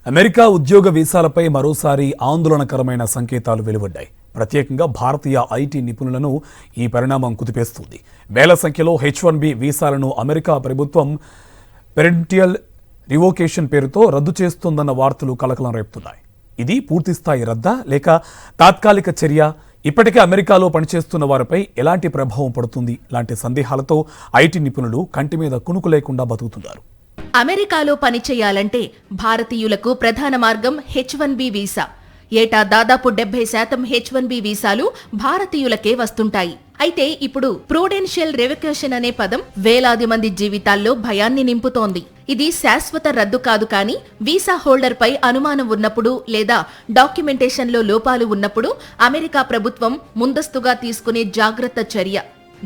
America ఉద్యోగ వీసాలపై మరోసారి ఆందోళనకరమైన సంకేతాలు వెలువడ్డాయి. ప్రత్యేకంగా భారతీయ ఐటీ నిపుణులను ఈ పరిణామం కుదిపేస్తుంది. వేల సంఖ్యలో H-1B వీసాలను అమెరికా ప్రభుత్వం పెరెంటియల్ రివోకేషన్ పేరుతో రద్దు చేస్తోందన్న వార్తలు కలకలం రేపుతున్నాయి. ఇది పూర్తిస్థాయి రద్దా లేక తాత్కాలిక చర్య? ఇప్పటికే అమెరికాలో పనిచేస్తున్న వారిపై ఎలాంటి ప్రభావం పడుతుంది? ఇలాంటి సందేహాలతో ఐటీ నిపుణులు కంటి మీద కునుకు లేకుండా బతుకుతున్నారు. అమెరికాలో పనిచేయాలంటే భారతీయులకు ప్రధాన మార్గం H-1B వీసా. ఏటా దాదాపు 70% H-1B వీసాలు భారతీయులకే వస్తుంటాయి. అయితే ఇప్పుడు ప్రూడెన్షియల్ రివోకేషన్ అనే పదం వేలాది మంది జీవితాల్లో భయాన్ని నింపుతోంది. ఇది శాశ్వత రద్దు కాదు, కానీ వీసా హోల్డర్ పై అనుమానం ఉన్నప్పుడు లేదా డాక్యుమెంటేషన్లో లోపాలు ఉన్నప్పుడు అమెరికా ప్రభుత్వం ముందస్తుగా తీసుకునే జాగ్రత్త చర్య.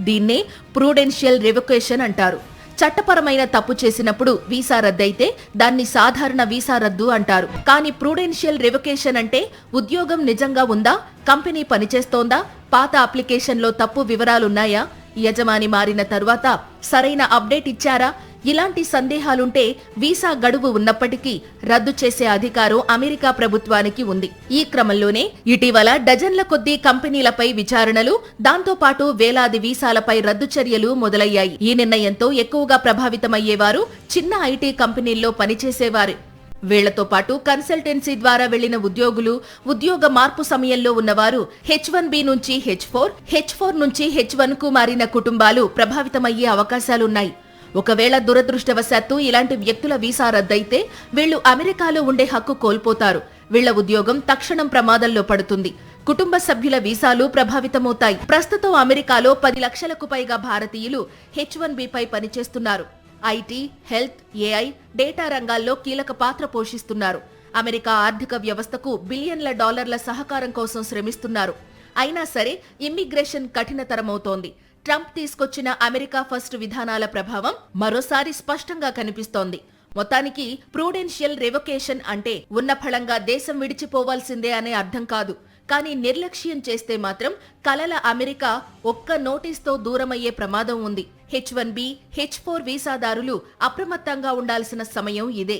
దీన్నే ప్రూడెన్షియల్ రివోకేషన్ అంటారు. చట్టపరమైన తప్పు చేసినప్పుడు వీసా రద్దయితే దాన్ని సాధారణ వీసా రద్దు అంటారు. కానీ ప్రూడెన్షియల్ రివోకేషన్ అంటే ఉద్యోగం నిజంగా ఉందా, కంపెనీ పనిచేస్తోందా, పాత అప్లికేషన్లో తప్పు వివరాలున్నాయా, యజమాని మారిన తరువాత సరైన అప్డేట్ ఇచ్చారా, ఇలాంటి సందేహాలుంటే వీసా గడువు ఉన్నప్పటికీ రద్దు చేసే అధికారం అమెరికా ప్రభుత్వానికి ఉంది. ఈ క్రమంలోనే ఇటీవల డజన్ల కొద్దీ కంపెనీలపై విచారణలు, దాంతోపాటు వేలాది వీసాలపై రద్దు చర్యలు మొదలయ్యాయి. ఈ నిర్ణయంతో ఎక్కువగా ప్రభావితమయ్యేవారు చిన్న ఐటీ కంపెనీల్లో పనిచేసేవారు. వీళ్లతో పాటు కన్సల్టెన్సీ ద్వారా వెళ్లిన ఉద్యోగులు, ఉద్యోగ మార్పు సమయంలో ఉన్నవారు, H-1B నుంచి H-4, H-4 నుంచి H-1 కు మారిన కుటుంబాలు ప్రభావితమయ్యే అవకాశాలున్నాయి. ఒకవేళ దురదృష్టవశాత్తు ఇలాంటి వ్యక్తుల వీసా రద్దయితే వీళ్లు అమెరికాలో ఉండే హక్కు కోల్పోతారు. వీళ్ల ఉద్యోగం తక్షణం ప్రమాదంలో పడుతుంది. కుటుంబ సభ్యుల వీసాలు ప్రభావితమవుతాయి. ప్రస్తుతం అమెరికాలో 10 లక్షలకు పైగా భారతీయులు H-1B పై పనిచేస్తున్నారు. ఐటీ, హెల్త్, AI, డేటా రంగాల్లో కీలక పాత్ర పోషిస్తున్నారు. అమెరికా ఆర్థిక వ్యవస్థకు బిలియన్ల డాలర్ల సహకారం కోసం శ్రమిస్తున్నారు. అయినా సరే ఇమ్మిగ్రేషన్ కఠినతరమవుతోంది. ట్రంప్ తీసుకొచ్చిన అమెరికా ఫస్ట్ విధానాల ప్రభావం మరోసారి స్పష్టంగా కనిపిస్తోంది. మొత్తానికి ప్రూడెన్షియల్ రివోకేషన్ అంటే ఉన్న ఫలంగా దేశం విడిచిపోవాల్సిందే అనే అర్థం కాదు. కానీ నిర్లక్ష్యం చేస్తే మాత్రం కలల అమెరికా ఒక్క నోటీస్తో దూరమయ్యే ప్రమాదం ఉంది. H-1B, H-4 వీసాదారులు అప్రమత్తంగా ఉండాల్సిన సమయం ఇదే.